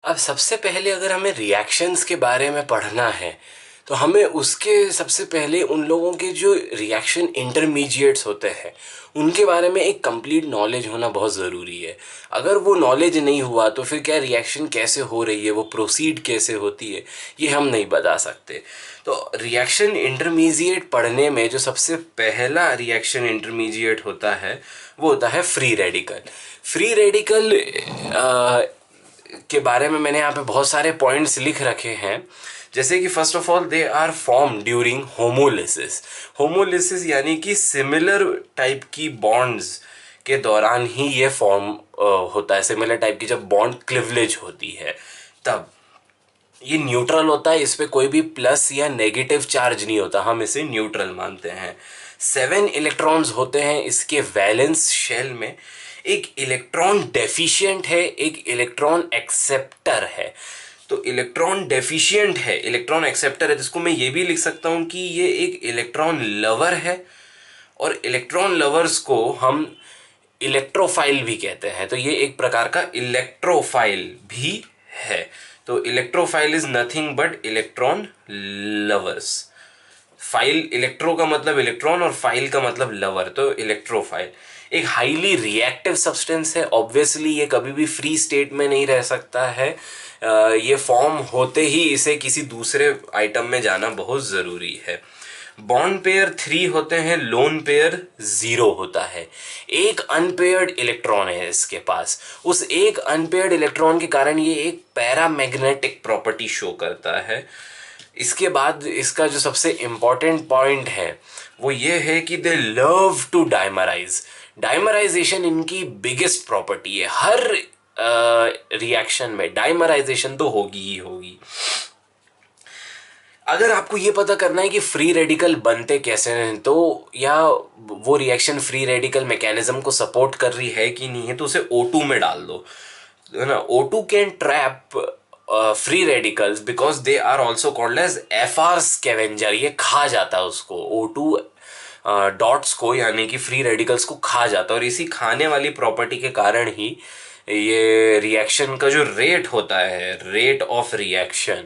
अब सबसे पहले अगर हमें रिएक्शंस के बारे में पढ़ना है तो हमें उसके सबसे पहले उन लोगों के जो रिएक्शन इंटरमीडिएट्स होते हैं उनके बारे में एक कंप्लीट नॉलेज होना बहुत ज़रूरी है। अगर वो नॉलेज नहीं हुआ तो फिर क्या रिएक्शन कैसे हो रही है, वो प्रोसीड कैसे होती है, ये हम नहीं बता सकते। तो रिएक्शन इंटरमीडिएट पढ़ने में जो सबसे पहला रिएक्शन इंटरमीडिएट होता है वो होता है फ्री रेडिकल। फ्री रेडिकल के बारे में मैंने यहाँ पे बहुत सारे पॉइंट्स लिख रखे हैं, जैसे कि first of all they are form during homolysis. Homolysis यानी कि सिमिलर टाइप की बॉन्ड्स के दौरान ही ये फॉर्म होता है। सिमिलर टाइप की जब बॉन्ड क्लिवलेज होती है तब ये न्यूट्रल होता है, इस पे कोई भी प्लस या नेगेटिव चार्ज नहीं होता, हम इसे न्यूट्रल मानते हैं। 7 इलेक्ट्रॉन्स होते हैं इसके वैलेंस शेल में। एक इलेक्ट्रॉन डेफिशिएंट है, एक इलेक्ट्रॉन एक्सेप्टर है। तो इलेक्ट्रॉन डेफिशिएंट है, इलेक्ट्रॉन एक्सेप्टर है, जिसको मैं ये भी लिख सकता हूँ कि ये एक इलेक्ट्रॉन लवर है। और इलेक्ट्रॉन लवर्स को हम इलेक्ट्रोफाइल भी कहते हैं, तो ये एक प्रकार का इलेक्ट्रोफाइल भी है। तो electrophile is nothing but electron lovers. File, electro का मतलब इलेक्ट्रॉन और फाइल का मतलब लवर, तो इलेक्ट्रोफाइल। एक हाईली रिएक्टिव सब्सटेंस है। ऑब्वियसली ये कभी भी फ्री स्टेट में नहीं रह सकता है, ये फॉर्म होते ही इसे किसी दूसरे आइटम में जाना बहुत ज़रूरी है। बॉन्ड पेयर 3 होते हैं, लोन पेयर 0 होता है। एक अनपेयर्ड इलेक्ट्रॉन है इसके पास। उस एक अनपेयर्ड इलेक्ट्रॉन के कारण ये एक पैरामैग्नेटिक प्रॉपर्टी शो करता है। इसके बाद इसका जो सबसे इम्पॉर्टेंट पॉइंट है वो ये है कि they love to dimerise. Dimerisation इनकी बिगेस्ट प्रॉपर्टी है। हर रिएक्शन में डाइमराइजेशन तो होगी ही होगी। अगर आपको ये पता करना है कि फ्री रेडिकल बनते कैसे हैं, तो या वो रिएक्शन फ्री रेडिकल मैकेनिज्म को सपोर्ट कर रही है कि नहीं है, तो उसे O2 में डाल दो, है ना। O2 can trap free radicals because they are also called as FR scavenger. ये खा जाता है उसको, O2 डॉट्स को, यानी कि फ्री रेडिकल्स को खा जाता है। और इसी खाने वाली प्रॉपर्टी के कारण ही ये रिएक्शन का जो रेट होता है, रेट ऑफ रिएक्शन,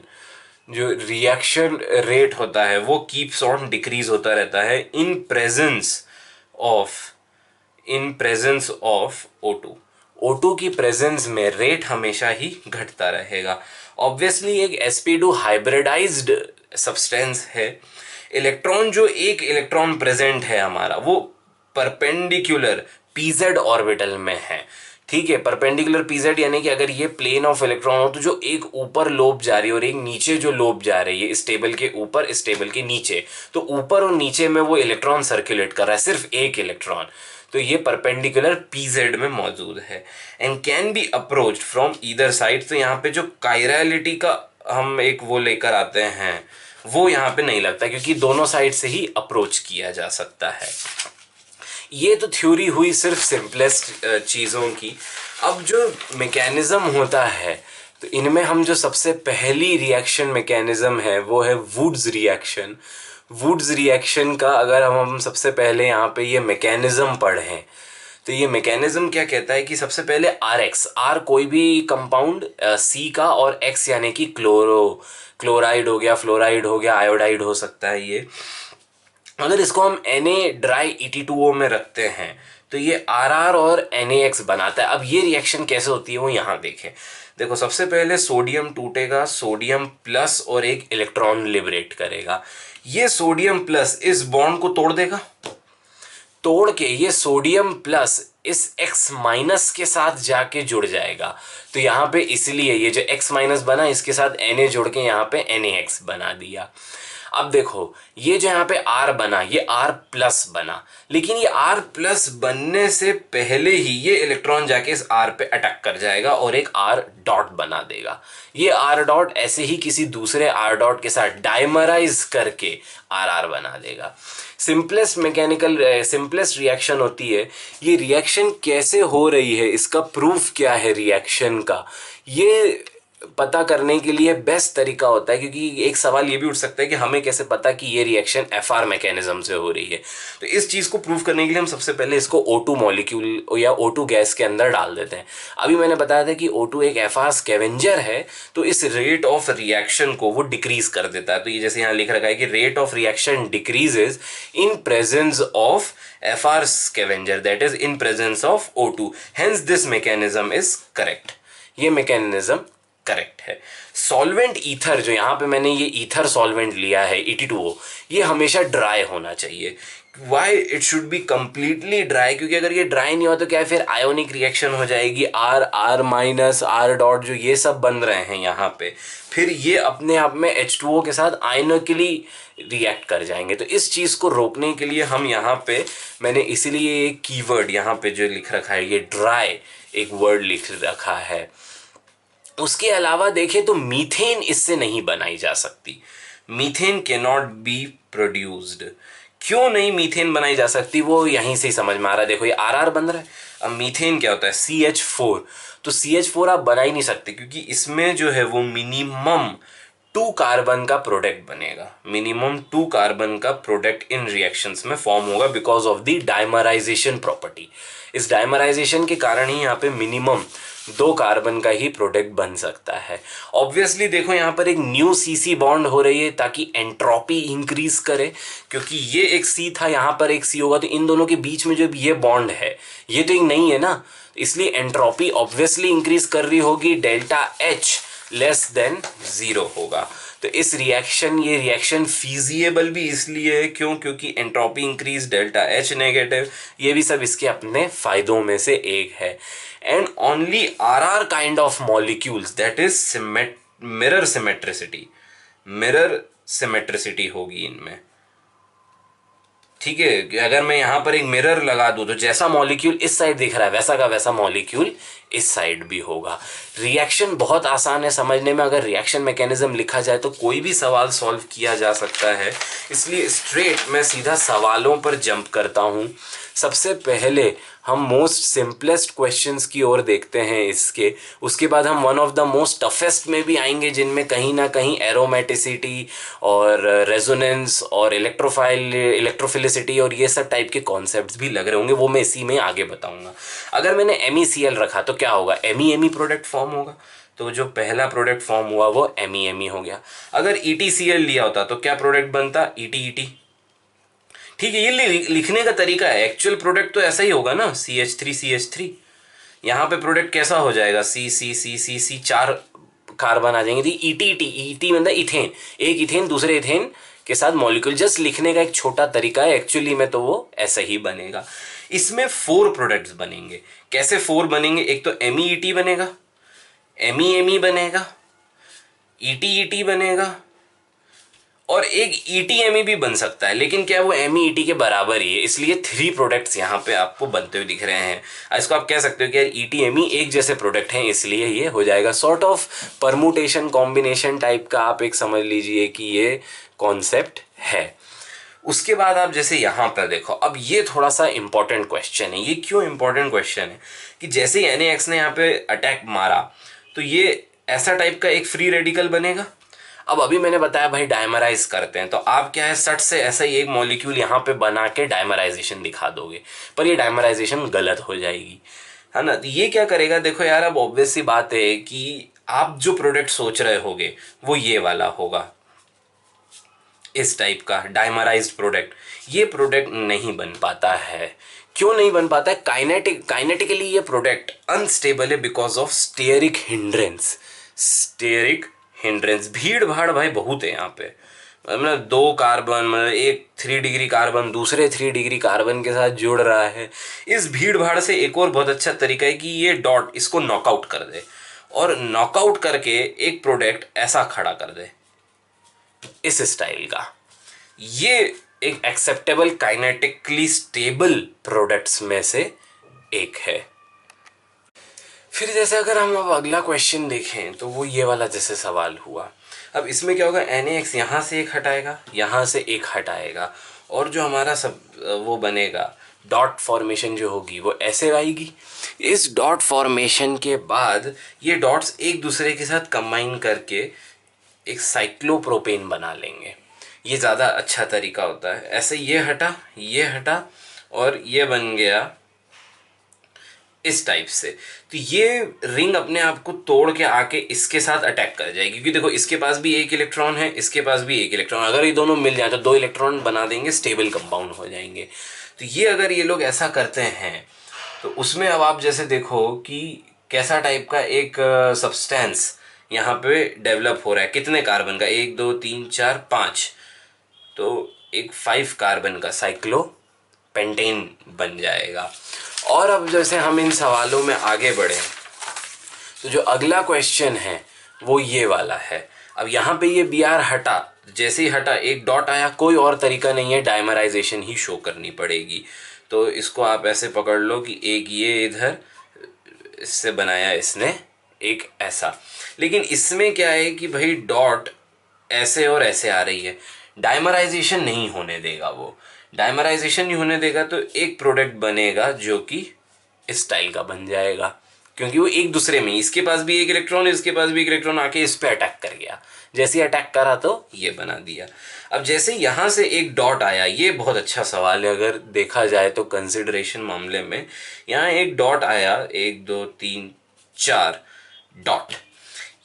जो रिएक्शन रेट होता है वो कीप्स ऑन डिक्रीज होता रहता है in presence of O2। O2 की प्रेजेंस में रेट हमेशा ही घटता रहेगा। ऑब्वियसली एक sp2 हाइब्रिडाइज्ड सब्सटेंस है। इलेक्ट्रॉन, जो एक इलेक्ट्रॉन प्रेजेंट है हमारा, वो परपेंडिकुलर pz ऑर्बिटल में है, ठीक है। परपेंडिकुलर pz यानी कि अगर ये प्लेन ऑफ इलेक्ट्रॉन हो तो जो एक ऊपर लोब जा रही है और एक नीचे जो लोब जा रही है, इस टेबल के ऊपर इस टेबल के नीचे, तो ऊपर और नीचे में वो इलेक्ट्रॉन सर्कुलेट कर रहा है, सिर्फ एक इलेक्ट्रॉन। तो ये परपेंडिकुलर pz में मौजूद है and can be approached from either side. तो यहाँ पे जो कायरलिटी का हम एक वो लेकर आते हैं वो यहाँ पे नहीं लगता, क्योंकि दोनों साइड से ही अप्रोच किया जा सकता है। ये तो थ्योरी हुई सिर्फ सिंपलेस्ट चीज़ों की। अब जो मैकेनिज्म होता है, तो इनमें हम जो सबसे पहली रिएक्शन मैकेनिज्म है वो है वुड्स रिएक्शन। वुड्स रिएक्शन का अगर हम सबसे पहले यहाँ पे ये मैकेनिज्म पढ़ें, तो ये मैकेनिज्म क्या कहता है कि सबसे पहले RX, R कोई भी कंपाउंड C का, और X यानी कि क्लोराइड हो गया, फ्लोराइड हो गया, आयोडाइड हो सकता है ये। अगर इसको हम Na ड्राई ET2O में रखते हैं तो ये RR और NaX बनाता है। अब ये रिएक्शन कैसे होती है वो यहाँ देखें। देखो, सबसे पहले सोडियम टूटेगा, सोडियम प्लस और एक इलेक्ट्रॉन लिबरेट करेगा। ये सोडियम प्लस इस बॉन्ड को तोड़ देगा, तोड़ के ये सोडियम प्लस इस X माइनस के साथ जाके जुड़ जाएगा। तो यहाँ पे इसलिए ये जो X माइनस बना, इसके साथ Na जोड़ के यहाँ पे NaX बना दिया। अब देखो, ये जो यहाँ पे R बना, ये R प्लस बना, लेकिन ये R प्लस बनने से पहले ही ये इलेक्ट्रॉन जाके इस R पे अटैक कर जाएगा और एक R डॉट बना देगा। ये R डॉट ऐसे ही किसी दूसरे R डॉट के साथ डाइमराइज करके RR बना देगा। सिंपलेस्ट रिएक्शन होती है। ये रिएक्शन कैसे हो रही है, इसका प्रूफ क्या है रिएक्शन का, ये पता करने के लिए बेस्ट तरीका होता है, क्योंकि एक सवाल ये भी उठ सकता है कि हमें कैसे पता कि ये रिएक्शन एफआर मैकेनिज्म से हो रही है। तो इस चीज़ को प्रूव करने के लिए हम सबसे पहले इसको O2 मॉलिक्यूल या O2 गैस के अंदर डाल देते हैं। अभी मैंने बताया था कि O2 एक एफआर स्कैवेंजर है, तो इस रेट ऑफ रिएक्शन को वो डिक्रीज कर देता है। तो ये जैसे यहाँ लिख रखा है कि rate of reaction decreases in presence of FR scavenger, that is in presence of O2, hence this mechanism is correct. ये मैकेनिज्म करेक्ट है। सॉल्वेंट ईथर, जो यहाँ पे मैंने ये ईथर सॉल्वेंट लिया है E2O, ये हमेशा ड्राई होना चाहिए। Why it should be completely dry, क्योंकि अगर ये ड्राई नहीं हुआ तो क्या है, फिर आयोनिक रिएक्शन हो जाएगी, R R डॉट जो ये सब बन रहे हैं यहाँ पे, फिर ये अपने आप में H2O के साथ आयनिकली रिएक्ट कर जाएंगे। तो इस चीज़ को रोकने के लिए हम यहाँ पे, मैंने इसीलिए एक कीवर्ड यहाँ पे जो लिख रखा है, ये ड्राई एक वर्ड लिख रखा है। उसके अलावा देखें तो मीथेन इससे नहीं बनाई जा सकती। Methane can not be produced. क्यों नहीं मीथेन बनाई जा सकती, वो यहीं से ही समझ में आ रहा है। देखो ये RR बन रहा है, अब मीथेन क्या होता है, CH4। तो CH4 आप बना ही नहीं सकते, क्योंकि इसमें जो है वो मिनिमम 2 कार्बन का प्रोडक्ट बनेगा। मिनिमम 2 कार्बन का प्रोडक्ट इन रिएक्शंस में फॉर्म होगा because of the dimerisation property. इस डाइमराइजेशन के कारण ही यहाँ पे मिनिमम 2 कार्बन का ही प्रोडक्ट बन सकता है। ऑब्वियसली देखो यहाँ पर एक न्यू CC बॉन्ड हो रही है ताकि एंट्रोपी इंक्रीज करे, क्योंकि ये एक C था, यहाँ पर एक C होगा, तो इन दोनों के बीच में जो ये बॉन्ड है ये तो एक नहीं है ना, इसलिए एंट्रोपी ऑब्वियसली इंक्रीज कर रही होगी, डेल्टा H लेस देन 0 होगा। तो इस रिएक्शन, ये रिएक्शन फीजिएबल भी इसलिए है क्यों, क्योंकि entropy increase, delta H negative, ये भी सब इसके अपने फायदों में से एक है। And only RR kind of molecules, that is mirror symmetricity, mirror symmetricity होगी इनमें। ठीक है, अगर मैं यहाँ पर एक मिरर लगा दूँ तो जैसा मॉलिक्यूल इस साइड दिख रहा है वैसा का वैसा मॉलिक्यूल इस साइड भी होगा। रिएक्शन बहुत आसान है समझने में, अगर रिएक्शन मैकेनिज्म लिखा जाए तो कोई भी सवाल सॉल्व किया जा सकता है। इसलिए स्ट्रेट मैं सीधा सवालों पर जंप करता हूँ। सबसे पहले हम मोस्ट सिंपलेस्ट क्वेश्चंस की ओर देखते हैं इसके, उसके बाद हम one of the most toughest में भी आएंगे, जिनमें कहीं ना कहीं एरोमेटिसिटी और रेजोनेंस और इलेक्ट्रोफिलिसिटी और ये सब टाइप के कॉन्सेप्ट्स भी लग रहे होंगे, वो मैं इसी में आगे बताऊंगा। अगर मैंने MECl रखा तो क्या होगा, ME प्रोडक्ट फॉर्म होगा, तो जो पहला प्रोडक्ट फॉर्म हुआ वो ME हो गया। अगर ETCl लिया होता तो क्या प्रोडक्ट बनता, ET। ठीक है, ये लिखने का तरीका है, एक्चुअल प्रोडक्ट तो ऐसा ही होगा ना, CH3 यहाँ पे प्रोडक्ट कैसा हो जाएगा, C 4 कार्बन आ जाएंगे, ET मतलब इथेन, एक इथेन दूसरे इथेन के साथ मॉलिक्यूल, जस्ट लिखने का एक छोटा तरीका है, एक्चुअली में तो वो ऐसा ही बनेगा। इसमें 4 प्रोडक्ट्स बनेंगे। कैसे 4 बनेंगे, एक तो MEET बनेगा, ME बनेगा, ET बनेगा, और एक ETME भी बन सकता है, लेकिन क्या वो MEET के बराबर ही है, इसलिए 3 प्रोडक्ट्स यहाँ पे आपको बनते हुए दिख रहे हैं। इसको आप कह सकते हो कि यार ETME एक जैसे प्रोडक्ट हैं, इसलिए ये हो जाएगा। Sort of permutation combination type का आप एक समझ लीजिए कि ये कॉन्सेप्ट है। उसके बाद आप जैसे यहाँ पर देखो, अब ये थोड़ा सा इंपॉर्टेंट क्वेश्चन है। ये क्यों इंपॉर्टेंट क्वेश्चन है कि जैसे ही NaX ने यहाँ पे अटैक मारा तो ये ऐसा टाइप का एक फ्री रेडिकल बनेगा। अब अभी मैंने बताया भाई डायमराइज करते हैं, तो आप क्या है सट से ऐसा ही एक मॉलिक्यूल यहाँ पे बना के डायमराइजेशन दिखा दोगे, पर ये डायमराइजेशन गलत हो जाएगी, है ना। तो ये क्या करेगा, देखो यार, अब ऑब्वियस सी बात है कि आप जो प्रोडक्ट सोच रहे होगे वो ये वाला होगा, इस टाइप का डायमराइज्ड प्रोडक्ट। ये प्रोडक्ट नहीं बन पाता है। क्यों नहीं बन पाता है, काइनेटिकली ये प्रोडक्ट अनस्टेबल है बिकॉज ऑफ स्टेरिक हिंड्रेंस। भीड़ भाड़ भाई बहुत है यहाँ पे, मतलब 2 कार्बन, मतलब एक 3 डिग्री कार्बन दूसरे 3 डिग्री कार्बन के साथ जुड़ रहा है। इस भीड़ भाड़ से एक और बहुत अच्छा तरीका है कि ये डॉट इसको नॉकआउट कर दे, और नॉकआउट करके एक प्रोडक्ट ऐसा खड़ा कर दे इस स्टाइल का। ये एक एक्सेप्टेबल काइनेटिकली स्टेबल प्रोडक्ट्स में से एक है। फिर जैसे अगर हम अब अगला क्वेश्चन देखें तो वो ये वाला जैसे सवाल हुआ। अब इसमें क्या होगा, NaX यहाँ से एक हटाएगा, यहाँ से एक हटाएगा, और जो हमारा सब वो बनेगा डॉट फॉर्मेशन जो होगी वो ऐसे आएगी। इस डॉट फॉर्मेशन के बाद ये डॉट्स एक दूसरे के साथ कंबाइन करके एक साइक्लोप्रोपेन बना लेंगे। ये ज़्यादा अच्छा तरीका होता है। ऐसे ये हटा और ये बन गया इस टाइप से। तो ये रिंग अपने आप को तोड़ के आके इसके साथ अटैक कर जाएगी, क्योंकि देखो इसके पास भी एक इलेक्ट्रॉन है, इसके पास भी एक इलेक्ट्रॉन, अगर ये दोनों मिल जाए तो दो इलेक्ट्रॉन बना देंगे, स्टेबल कंपाउंड हो जाएंगे। तो ये अगर ये लोग ऐसा करते हैं तो उसमें अब आप जैसे देखो कि कैसा टाइप का एक सब्सटेंस यहाँ पे डेवलप हो रहा है। कितने कार्बन का, 1 2 3 4 5, तो एक 5 कार्बन का साइक्लोपेंटेन बन जाएगा। और अब जैसे हम इन सवालों में आगे बढ़े तो जो अगला क्वेश्चन है वो ये वाला है। अब यहाँ पे ये Br हटा, जैसे ही हटा एक डॉट आया, कोई और तरीका नहीं है, डायमराइजेशन ही शो करनी पड़ेगी। तो इसको आप ऐसे पकड़ लो कि एक ये इधर इससे बनाया इसने एक ऐसा, लेकिन इसमें क्या है कि भाई डॉट ऐसे और ऐसे आ रही है, डायमराइजेशन नहीं होने देगा। वो डायमराइजेशन नहीं होने देगा तो एक प्रोडक्ट बनेगा जो कि इस स्टाइल का बन जाएगा, क्योंकि वो एक दूसरे में, इसके पास भी एक इलेक्ट्रॉन, इसके पास भी एक इलेक्ट्रॉन आके इस पे अटैक कर गया। जैसे ही अटैक करा तो ये बना दिया। अब जैसे यहाँ से एक डॉट आया, ये बहुत अच्छा सवाल है अगर देखा जाए तो कंसिडरेशन मामले में। यहाँ एक डॉट आया, 1 2 3 4 डॉट।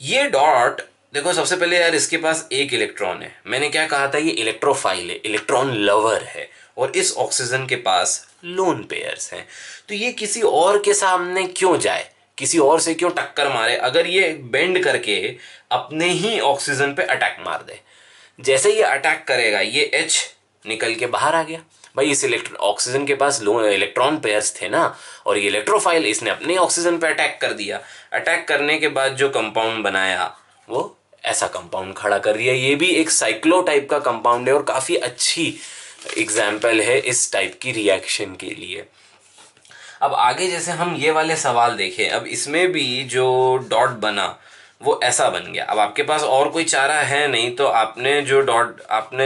ये डॉट देखो, सबसे पहले यार इसके पास एक इलेक्ट्रॉन है, मैंने क्या कहा था, ये इलेक्ट्रोफाइल है, इलेक्ट्रॉन लवर है, और इस ऑक्सीजन के पास लोन पेयर्स हैं। तो ये किसी और के सामने क्यों जाए, किसी और से क्यों टक्कर मारे, अगर ये बेंड करके अपने ही ऑक्सीजन पे अटैक मार दे। जैसे ये अटैक करेगा ये H निकल के बाहर आ गया। भाई इस ऑक्सीजन के पास इलेक्ट्रॉन पेयर्स थे ना, और ये इलेक्ट्रोफाइल, इसने अपने ऑक्सीजन पे अटैक कर दिया। अटैक करने के बाद जो कंपाउंड बनाया वो ऐसा कंपाउंड खड़ा कर दिया। ये भी एक साइक्लो टाइप का कंपाउंड है और काफ़ी अच्छी एग्जाम्पल है इस टाइप की रिएक्शन के लिए। अब आगे जैसे हम ये वाले सवाल देखें, अब इसमें भी जो डॉट बना वो ऐसा बन गया। अब आपके पास और कोई चारा है नहीं, तो आपने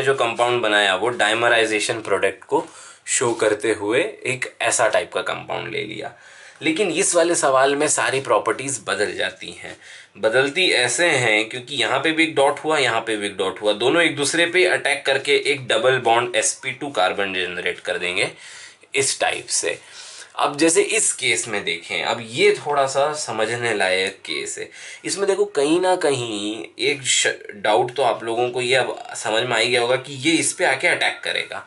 जो कंपाउंड बनाया वो डायमराइजेशन प्रोडक्ट को शो करते हुए एक ऐसा टाइप का कंपाउंड ले लिया। लेकिन इस वाले सवाल में सारी प्रॉपर्टीज बदल जाती हैं। बदलती ऐसे हैं क्योंकि यहाँ पे भी एक डॉट हुआ, यहाँ पे भी एक डॉट हुआ, दोनों एक दूसरे पे अटैक करके एक double bond sp2 carbon generate कर देंगे इस टाइप से। अब जैसे इस केस में देखें, अब ये थोड़ा सा समझने लायक केस है। इसमें देखो कहीं ना कहीं एक डाउट तो आप लोगों को ये अब समझ में आ ही गया होगा कि ये इस पे आके अटैक करेगा,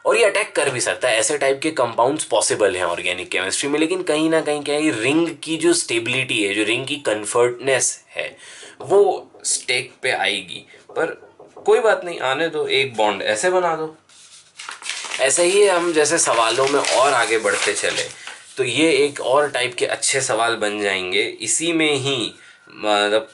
और ये अटैक कर भी सकता है। ऐसे टाइप के कंपाउंड्स पॉसिबल हैं ऑर्गेनिक केमिस्ट्री में, लेकिन कहीं ना कहीं क्या है, रिंग की जो स्टेबिलिटी है, जो रिंग की कंफर्टनेस है, वो स्टेक पे आएगी। पर कोई बात नहीं, आने दो, एक बॉन्ड ऐसे बना दो। ऐसे ही हम जैसे सवालों में और आगे बढ़ते चले तो ये एक और टाइप के अच्छे सवाल बन जाएंगे। इसी में ही मतलब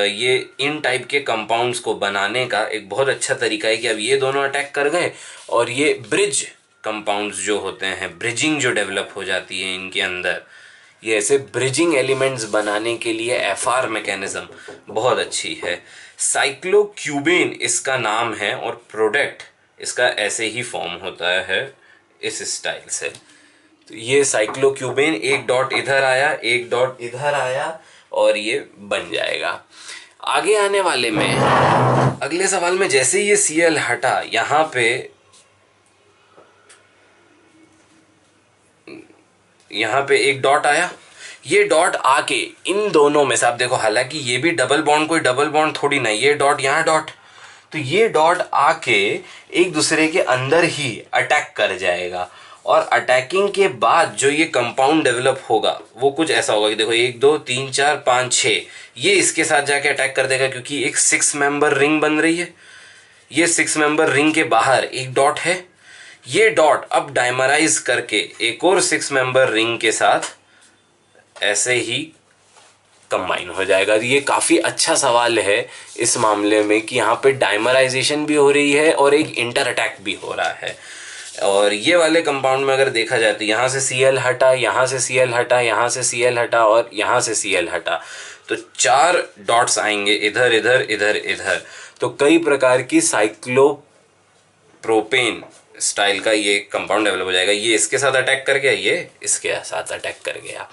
ये इन टाइप के कंपाउंड्स को बनाने का एक बहुत अच्छा तरीका है कि अब ये दोनों अटैक कर गए, और ये ब्रिज कंपाउंड्स जो होते हैं, ब्रिजिंग जो डेवलप हो जाती है इनके अंदर, ये ऐसे ब्रिजिंग एलिमेंट्स बनाने के लिए एफआर मैकेनिज्म बहुत अच्छी है। साइक्लोक्यूबेन इसका नाम है, और प्रोडक्ट इसका ऐसे ही फॉर्म होता है इस स्टाइल से। तो ये साइक्लोक्यूबेन, एक डॉट इधर आया, एक डॉट इधर आया, और ये बन जाएगा। आगे आने वाले में अगले सवाल में जैसे ये Cl हटा, यहाँ पे एक डॉट आया, ये डॉट आके इन दोनों में से आप देखो, हालांकि ये भी डबल बॉन्ड, कोई डबल बॉन्ड थोड़ी ना, ये डॉट यहाँ डॉट, तो ये डॉट आके एक दूसरे के अंदर ही अटैक कर जाएगा। और अटैकिंग के बाद जो ये कंपाउंड डेवलप होगा वो कुछ ऐसा होगा कि देखो 1 2 3 4 5 6, ये इसके साथ जाके अटैक कर देगा, क्योंकि एक 6 मेंबर रिंग बन रही है। ये 6 मेंबर रिंग के बाहर एक डॉट है, ये डॉट अब डायमराइज करके एक और 6 मेंबर रिंग के साथ ऐसे ही कंबाइन हो जाएगा। ये काफ़ी अच्छा सवाल है इस मामले में कि यहाँ पे डायमराइजेशन भी हो रही है और एक इंटर अटैक भी हो रहा है। और ये वाले कंपाउंड में अगर देखा जाए तो यहाँ से Cl हटा, यहाँ से Cl हटा, यहाँ से Cl हटा और यहाँ से Cl हटा, तो 4 डॉट्स आएंगे इधर इधर इधर इधर। तो कई प्रकार की साइक्लोप्रोपेन स्टाइल का ये कंपाउंड डेवलप हो जाएगा। ये इसके साथ अटैक कर गया, ये इसके साथ अटैक कर गया।